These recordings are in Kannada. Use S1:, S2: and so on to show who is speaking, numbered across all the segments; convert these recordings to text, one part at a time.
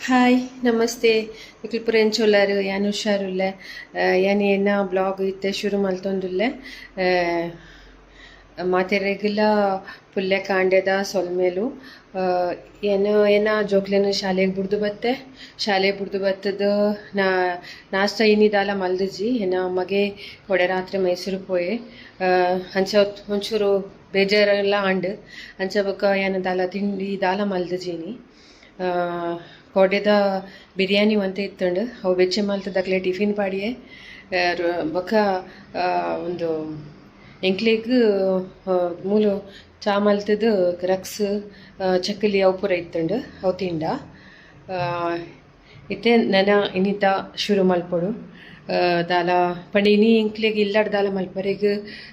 S1: ಹಾಯ್ ನಮಸ್ತೆ ಇಕ್ಲ್ ಎಂಚೊಲ್ಲಾರು ಯಾನ್ ಹುಷಾರುಲ್ಲೆ ಯಾನ್ ಏನ ಬ್ಲಾಗ್ ಇತ್ತೆ ಶುರು ಮಲ್ತೊಂದುಲ್ಲೆ ಮಾತೆರೆಗ್ಲ ಪುಲ್ಲೆ ಕಾಂಡೆದ ಸೊಲ್ಮೇಲು ಏನ ಜೋಕ್ಲೆನ ಶಾಲೆಗೆ ಬುಡ್ದು ಬತ್ತೆ ಶಾಲೆ ಬುಡ್ದು ಬತ್ತದ ನಾಷ್ಟ ಇನ್ನಿದಾಲ ಮಲ್ದಜಿ ಏನ ಮಗೆ ಕೊಡೆ ರಾತ್ರಿ ಮೈಸೂರು ಪೋಯೆ ಅಂಚ ಒಂಚೂರು ಬೇಜಾರೆಲ್ಲ ಆಂಡ್ ಅಂಚ ಬೊಕ ಏನ ದಾಲ ತಿಂಡಿ ದಾಲ ಮಲ್ದಜೀನಿ ಕೊಡೆದ ಬಿರಿಯಾನಿ ಒಂತ ಇತ್ತಂಡು ಅವು ಬೆಚ್ಚೆ ಮಲ್ತದಕ್ಲೆ ಟಿಫಿನ್ ಪಾಡಿಯೆ ಬೊಕ ಒಂದು ಎಂಕ್ಲೆಗ್ ಮೂಲು ಚಾ ಮಲ್ತದ ರಕ್ಸ್ ಚಕ್ಕಲಿ ಅವು ಪೂರ ಇತ್ತಂಡು ಅವು ತಿಂಡ ಇತ್ತೆ ನೆನ ಇನ್ನಿತ ಶುರು ಮಲ್ಪೊಡು ದಾಲ ಪಂಡ ಇನಿ ಎಂಕ್ಲೆಗ್ ಇಲ್ಲಾಡ್ ದಾಲ ಮಲ್ಪರೆಗ್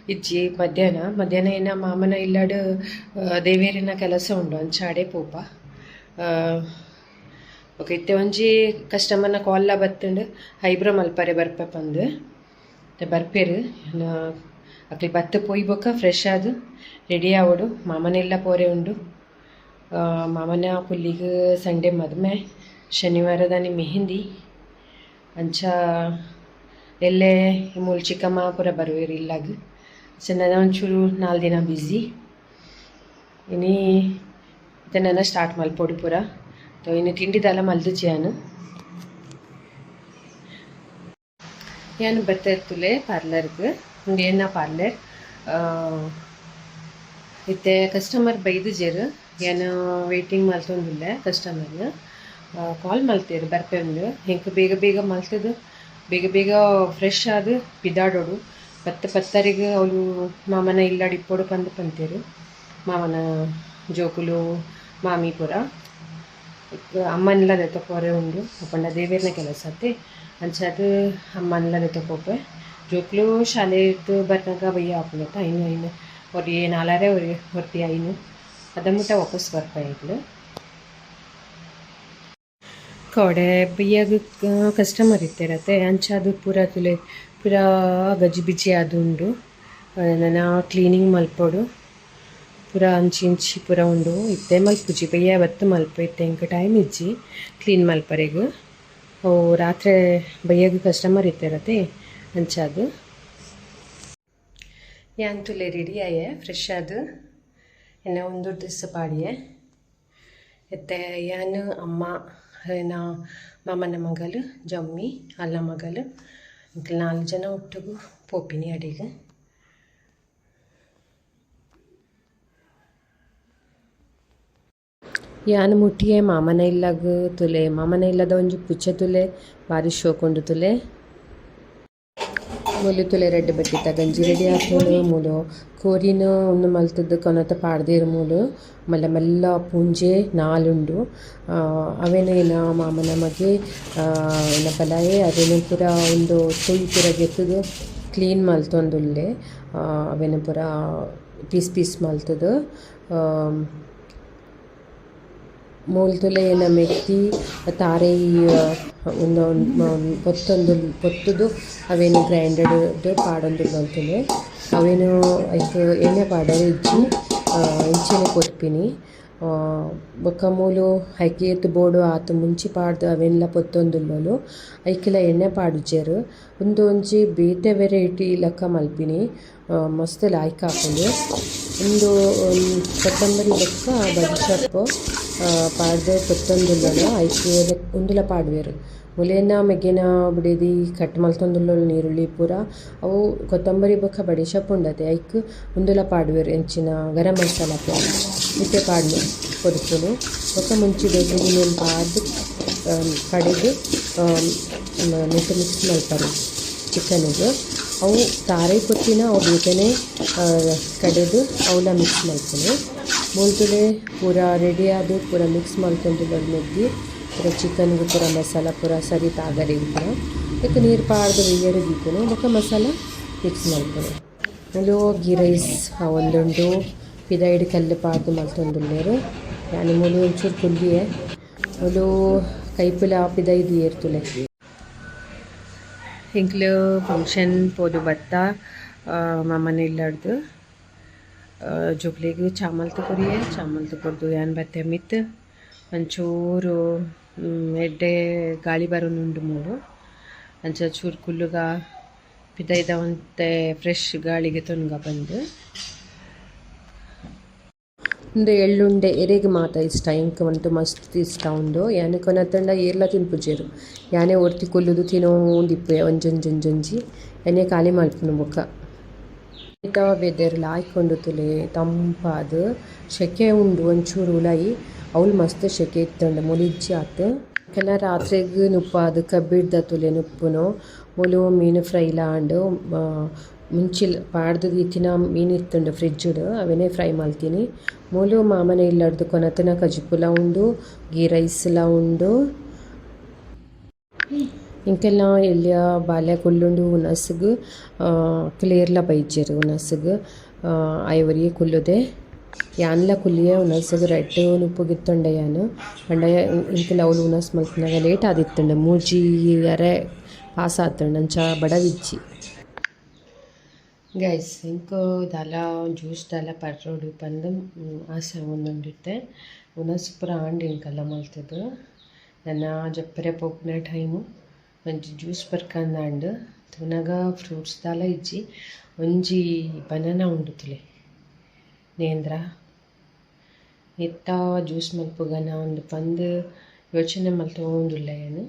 S1: ಇಜ್ಜಿ ಮಧ್ಯಾಹ್ನ ಏನ ಮಾಮನ ಇಲ್ಲಾಡ್ ದೇವೇರಿನ ಕೆಲಸ ಉಂಡು ಅಂಚಾಡೆ ಪೋಪ ಓಕೆ ಇತ್ತೆ ಒಂಜಿ ಕಸ್ಟಮರ್ನ ಕಾಲ್ಲ ಬತ್ತಂಡು ಐಬ್ರೋ ಮಲ್ಪರೆ ಬರ್ಪೆ ಪಂದು ಬರ್ಪೇರು ಅಕ್ಲಿ ಬತ್ತ ಪೋಯಿ ಬೊಕ್ಕ ಫ್ರೆಶ್ ಆದು ರೆಡಿ ಆವಡು ಮಾಮನೆಲ್ಲ ಪೋರೆ ಉಂಡು ಮಾಮನ ಪುಲ್ಲಿಗ್ ಸಂಡೆ ಮದುವೆ ಶನಿವಾರದಾನಿ ಮೆಹಂದಿ ಅಂಚ ಎಲ್ಲೆ ಮೂಲು ಚಿಕ್ಕಮ್ಮ ಪೂರ ಬರುವೆರು ಇಲ್ಲಾಗ ನನ್ನ ಒಂಚೂರು 4 ದಿನ ಬ್ಯುಸಿ ಇನಿ ಇದನ್ನೆಲ್ಲ ಸ್ಟಾರ್ಟ್ ಮಲ್ಪೊಡು ಪೂರ ಇನ್ನು ತಿಂಡಿದೆಲ್ಲ ಮಲ್ದಿಚ್ಚಿ ಯಾನು ಬರ್ತಾ ಇರ್ತುಲೆ ಪಾರ್ಲರ್ಗೆ ಏನ ಪಾರ್ಲರ್ ಇತ್ತೆ ಕಸ್ಟಮರ್ ಬೈದಿಜೇರು ಏನು ವೇಟಿಂಗ್ ಮಲ್ತೊಂದಿಲ್ಲ ಕಸ್ಟಮರ್ನ ಕಾಲ್ ಮಲ್ತೇರು ಬರ್ಪೆ ಉಂಡು ಹೆಂಗೆ ಬೇಗ ಬೇಗ ಮಲ್ತದು ಬೇಗ ಫ್ರೆಶ್ ಆದು ಬಿದ್ದಾಡೋಡು ಪತ್ತರಿಗೆ ಅವಳು ಮಾಮನ ಇಲ್ಲಾಡಿ ಇಪ್ಪೋಡು ಪಂತೇರು ಮಾಮನ ಜೋಕುಲು ಮಾಮಿ ಪುರ ಅಮ್ಮನೆಲ್ಲ ನೆತ್ತಪೋರೆ ಉಂಡು ಅಪ್ಪಂಡ ದೇವೇರ್ನ ಕೆಲಸ ಅತ್ತೆ ಅಂಚಾದ ಅಮ್ಮನೆಲ್ಲ ನೆತ್ತಪೋಪೆ ಜೋಕ್ಲು ಶಾಲೆ ಇತ್ತು ಬರ್ನಾಗ ಬಯ್ಯ ಹಾಕೊಂಡತ್ತ ಐನು ಒರಿ ನಾಲಾರೆ ಹೊರ್ತಿ ಐನು ಅದಮ್ಮಟ ವಾಪಸ್ ಬರ್ತಾ ಇದ್ಲು ಕಡೆ ಬಯ್ಯಾಗ ಕಸ್ಟಮರ್ ಇತ್ತಿರತ್ತೆ ಅಂಚಾದು ಪೂರ ಗಜಿಬಿಜಿ ಅದು ಉಂಡು ನನ್ನ ಕ್ಲೀನಿಂಗ್ ಮಲ್ಪೋಡು ಪೂರ ಇಂಚಿ ಪೂರ ಉಂಡು ಇತ್ತೆ ಮಲ್ಪುಜಿ ಬಯ್ಯ ಬತ್ತು ಮಲ್ಪ ಇತ್ತೆ ಇಂಕ ಟೈಮ್ ಇಜ್ಜಿ ಕ್ಲೀನ್ ಮಲ್ಪರೆಗು ಅವು ರಾತ್ರಿ ಬಯ್ಯಾಗ ಕಸ್ಟಮರ್ ಇತ್ತಿರತ್ತೆ ಅಂಚಾದು ಯಾನ್ ತುಲೆ ರೆಡಿ ಆಯೆ ಫ್ರೆಶ್ ಆದು ಎನ್ನ ಒಂದು ದಿವಸ ಪಾಡಿಯೆ ಎತ್ತೆ ಯಾನು ಅಮ್ಮ ಏನ ಮಾಮನ ಮಗಲು ಜಮ್ಮಿ ಅಲ್ಲ ಮಗಲು 4 ಜನ ಒಟ್ಟಿಗೂ ಪೋಪಿನಿ ಅಡಿಗೆ ಯಾನು ಮುಟ್ಟಿಯೆ ಮಾಮನ ಇಲ್ಲಾಗ ತುಲೆ ಮಾಮನ ಇಲ್ಲದ ಒಂಜಿ ಪುಚ್ಚೆ ತುಲೆ ಬಾರಿ ಶೋಕೊಂಡು ತುಲೆ ಮೂಲು ತುಲೆ ರೆಡ್ ಬಟ್ಟಿತ್ತ ಗಂಜಿ ರೆಡಿ ಆತೋಳು ಮೂಲು ಕೋರಿನ ಒಂದು ಮಲ್ತದ್ದು ಕೊನತ ಪಾಡ್ದೇರು ಮೂಲು ಮೆಲ್ಲ ಪುಂಜೆ ನಾಲುಂಡು ಅವೇನೇನ ಮಾಮನ ಮಗೆ ಏನ ಬಲಾಯೆ ಅವೇನು ಪೂರ ಒಂದು ತುಯ್ ಪೂರ ಗೆತ್ತದು ಕ್ಲೀನ್ ಮಲ್ತೊಂದುಲ್ಲೆ ಅವೇನು ಪೂರ ಪೀಸ್ ಮಲ್ತದು ಮೂಲ್ತುಲೆ ಏನ ಮೆತ್ತಿ ತಾರೆ ಒಂದು ಪೊತ್ತುದು ಅವೇನು ಗ್ರೈಂಡೆಡ್ ಪಾಡೊಂದು ಮಲ್ತುಲೆ ಅವೇನು ಐಕ್ ಎಣ್ಣೆ ಪಾಡರೆ ಇಜ್ಜಿ ಇಂಚಿನ ಕೊರ್ಪಿನಿ ಬೊಕ್ಕ ಮೂಲು ಐಕೆ ಎತ್ತು ಬೋಡು ಆತು ಮುಂಚಿ ಪಾಡ್ದು ಅವೆಲ್ಲ ಪೊತ್ತೊಂದುಲ್ಲಲು ಐಕೆಲ ಎಣ್ಣೆ ಪಾಡುಜೆರು ಒಂಜಿ ಬೇತೆ ವೆರೈಟಿ ಲೆಕ್ಕ ಮಲ್ಪಿನಿ ಮಸ್ತ್ ಲಾಯ್ಕ್ ಹಾಕೊಂಡು ಒಂದು ಕೊತ್ತಂಬರಿ ಬೊಕ್ಕ ಬಡಿಸೊಪ್ಪು ಪಾಡ್ದು ಪೊತ್ತೊಂದುಲ್ಲಲು ಐಕೆ ಉಂದುಲ ಪಾಡುವೆರು ಮುಲೇನ ಮೆಗ್ಗೆನ ಬಿಡೇದಿ ಕಟ್ ಮಲ್ತೊಂದುಲ್ಲಲು ನೀರುಳ್ಳಿ ಪೂರ ಅವು ಕೊತ್ತಂಬರಿ ಬೊಕ್ಕ ಬಡಿಸೊಪ್ಪು ಉಂಡತೆ ಐಕ್ ಉಂದುಲ ಪಾಡುವೆರು ಎಂಚಿನ ಗರಂ ಮಸಾಲ ಇತ್ತೆ ಪಾಡ್ನು ಕೊಡುತ್ತಲು ಬೊಕ್ಕ ಮುಂಚಿದೊಂದು ಮೇಲೆ ಪಾಡ್ದು ಕಡೆದು ನೆಟ್ಟು ಮಿಕ್ಸ್ ಮಲ್ಪರು ಚಿಕನಿಗೆ ಅವು ತಾರೆ ಕೊತ್ತಿನ ಅವು ಬೇಗನೆ ಕಡೆದು ಅವಳ ಮಿಕ್ಸ್ ಮಲ್ಪನೆ ಮೂಲ್ತುಲೆ ಪೂರ ರೆಡಿ ಆದು ಪೂರ ಮಿಕ್ಸ್ ಮಲ್ತೊಂದುಲ್ಲಲು ಮೆಗ್ಗಿ ಪೂರ ಚಿಕನ್ಗೆ ಪೂರ ಮಸಾಲ ಪೂರ ಸರಿ ತಾಗರೆ ಪೂರ ಅದಕ್ಕೆ ನೀರು ಪಾಡ್ದು ಬೇಯರು ದೀಪನು ಬೊಕ್ಕ ಮಸಾಲ ಮಿಕ್ಸ್ ಮಲ್ಪನೆ ಮೂಲು ಗೀ ರೈಸ್ ಒಂದುಂಡು ಪಿದಾಯಿಡ್ ಕಲ್ಲು ಪಾಡ್ದು ಮಲ್ತೊಂದುಲ್ಲೆರು ಯಾನಿ ಮೂಲು ಒಂಚೂರು ಕುಲ್ಲಿಯೆ ಮೂಲು ಕೈಪುಲ ಪಿದಾಯ್ದು ಏರ್ತುಲೆ ಹಿಂಕ್ಲು ಫಂಕ್ಷನ್ ಪೋದು ಬತ್ತ ಮಾಮನ ಇಲ್ಲಾಡ್ದು ಜೋಕ್ಲಿಗೆ ಚಾಮಲ್ ತಕೊರಿಯೆ ಚಾಮಲ್ ತಕೊರ್ದು ಯಾನ್ ಬತ್ತೆ ಮಿತ್ ಒಂಚೂರು ಎಡ್ಡೆ ಗಾಳಿ ಬರೋನುಂಡು ಮೂರು ಅಂಚ ಚೂರು ಕುಲ್ಲುಗ ಪಿದೈದವಂತೆ ಫ್ರೆಶ್ ಗಾಳಿಗೆ ತೊನ್ಗ ಬಂದು ಒಂದು ಎಳ್ಳುಂಡೆ ಎರೆಗೆ ಮಾತ ಇಷ್ಟ ಇಂಕ ಒಂಟು ಮಸ್ತ್ ಇಷ್ಟ ಉಂಡು ಯಾನೆ ಕೊನತ್ತಂಡ ಏರ್ಲ ತಿನ್ಪುಜೆರು ಯಾನೆ ಒರ್ತಿ ಕೊಲ್ಲುದು ತಿನ್ನೋಂದಿಪ್ಪೆ ಒಂಜೊಂಜೊಂಜೊಂಜಿ ಎನೆ ಖಾಲಿ ಮಲ್ಪುನು ಬೊಕ ಈತ ವೆದರ್ ಲಾಯ್ಕೊಂಡು ತುಲೆ ತಂಪಾದ ಶೆಕೆ ಉಂಡು ಒಂಚೂರು ಉಲಾಯಿ ಅವಳು ಮಸ್ತ್ ಶೆಕೆ ಇತ್ತಂಡು ಮೊಲಿಜ್ಜಿ ಆತು ಕೆಲ ರಾತ್ರಿಗೆ ನುಪ್ಪಾದು ಕಬ್ಬಿಡ್ದ ತುಲೆ ನುಪ್ಪುನು ಮೊಲು ಮೀನು ಫ್ರೈ ಲಾಂಡು ಮುಂಚಿಲ್ ಪಾಡ್ದು ಈತಿನ ಮೀನು ಇತ್ತುಂಡು ಫ್ರಿಡ್ಜುಡು ಅವನೇ ಫ್ರೈ ಮಾಡ್ತೀನಿ ಮೂಲು ಮಾಮನೆ ಇಲ್ಲಡ್ದು ಕೊನತನ ಕಜಿಪುಲ ಉಂಡು ಗೀ ರೈಸ್ಲ ಉಂಡು ಇಂಕೆಲ್ಲ ಎಲ್ಲಿಯ ಬಾಲ್ಯ ಕುಲ್ಲುಂಡು ಉನಸ್ಗ್ ಕ್ಲಿಯರ್ಲ ಬೈಜೆರು ಉನಸ್ಗ್ ಐವರಿ ಕುಲ್ಲುದೆ ಯಾನ್ಲ ಕುಲ್ಲಿಯ ಉನಸ್ಗ್ ರೆಡ್ ನುಪ್ಪುಗಿತ್ತುಂಡೆ ಯಾನು ಅಂಡ ಇಂಕೆಲ್ಲ ಅವಳು ಉನಸ್ ಮಲ್ಪನಾಗ ಲೇಟ್ ಆದಿತ್ತುಂಡು ಮೂಜಿಯರೆ ಪಾಸ್ ಆತುಂಡು ಅಂಚ ಬಡವಿಜ್ಜಿ ಗೈಸ್ ಇಂಕೋ ದಾಲ ಜ್ಯೂಸ್ ದಾಲ ಪರ್ರೋಡು ಬಂದು ಆಸೆ ಒಂದೊಂದಿತ್ತೆ ಉನಸ್ ಪುರ ಆಂಡ್ ಇಂಕಲ್ಲ ಮಲ್ತದು ನನ್ನ ಜಪ್ಪರೆ ಪೋಪ್ನ ಟೈಮು ಒಂಜಿ ಜ್ಯೂಸ್ ಬರ್ಕಂದಾಂಡ್ ತುನಗ ಫ್ರೂಟ್ಸ್ ದಾಲ ಇಜ್ಜಿ ಒಂಜಿ ಬನಾನ ಉಂಡು ತುಲೆ ನೇಂದ್ರ ಇತ್ತ ಜ್ಯೂಸ್ ಮಲ್ಪುಗನ ಒಂದು ಬಂದು ಯೋಚನೆ ಮಲ್ತೊಂದುಲ್ಲ ಏನು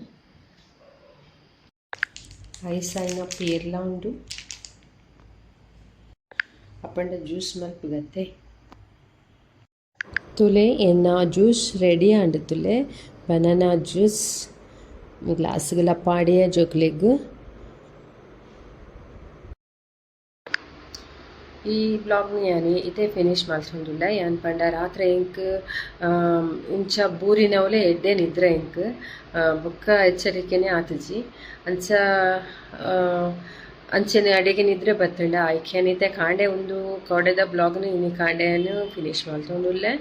S1: ಐಸಾಯಿನ ಪೇರ್ಲ ಉಂಡು ಅಪ್ಪಂಡ ಜ್ಯೂಸ್ ಮಲ್ಪುಗತ್ತೆ ತುಲೆ ಎನ್ನ ಜ್ಯೂಸ್ ರೆಡಿ ಆಂಡ್ ತುಲೆ ಬನಾನಾ ಜ್ಯೂಸ್ ಗ್ಲಾಸ್ಗೆಲ್ಲ ಪಾಡಿಯ ಜೋಕ್ಲೆಗ್ ಈ ಬ್ಲಾಗ್ನ ಯಾನಿ ಇದೇ ಫಿನಿಶ್ ಮಾಡ್ಸೊಂದಿಲ್ಲ ಯಾನ್ ಪಂಡ ರಾತ್ರಿ ಇಂಕ್ ಇಂಚ ಬೂರಿನವಲೆ ಎಡ್ಡೆ ನಿದ್ರೆ ಇಂಕ್ ಬೊಕ್ಕ ಎಚ್ಚರಿಕೆನೇ ಆತಜಿ ಅಂಚ ಅಂಚನೆ ಅಡಿಗೆ ನಿದ್ರೆ ಬತ್ತಂಡ ಆಯ್ಕೆನಿತೆ ಕಾಂಡೆ ಒಂದು ಕೊಡೆದ ಬ್ಲಾಗ್ನ ಇನ್ನು ಕಾಂಡೆಯನ್ನು ಫಿನಿಶ್ ಮಾಡ್ತೊಂದುಲ್ಲೆ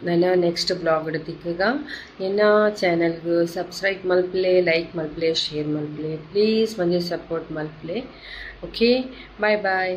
S1: ನನ್ನ ನೆಕ್ಸ್ಟ್ ಬ್ಲಾಗ್ ದಿಕ್ಕಗ ಎನ್ನ ಚಾನಲ್ಗೆ ಸಬ್ಸ್ಕ್ರೈಬ್ ಮಲ್ಪ್ಲೆ ಲೈಕ್ ಮಲ್ಪ್ಲೆ ಶೇರ್ ಮಲ್ಪ್ಲೆ ಪ್ಲೀಸ್ ಮಂಜೆ ಸಪೋರ್ಟ್ ಮಲ್ಪ್ಲೆ ಓಕೆ ಬಾಯ್ ಬಾಯ್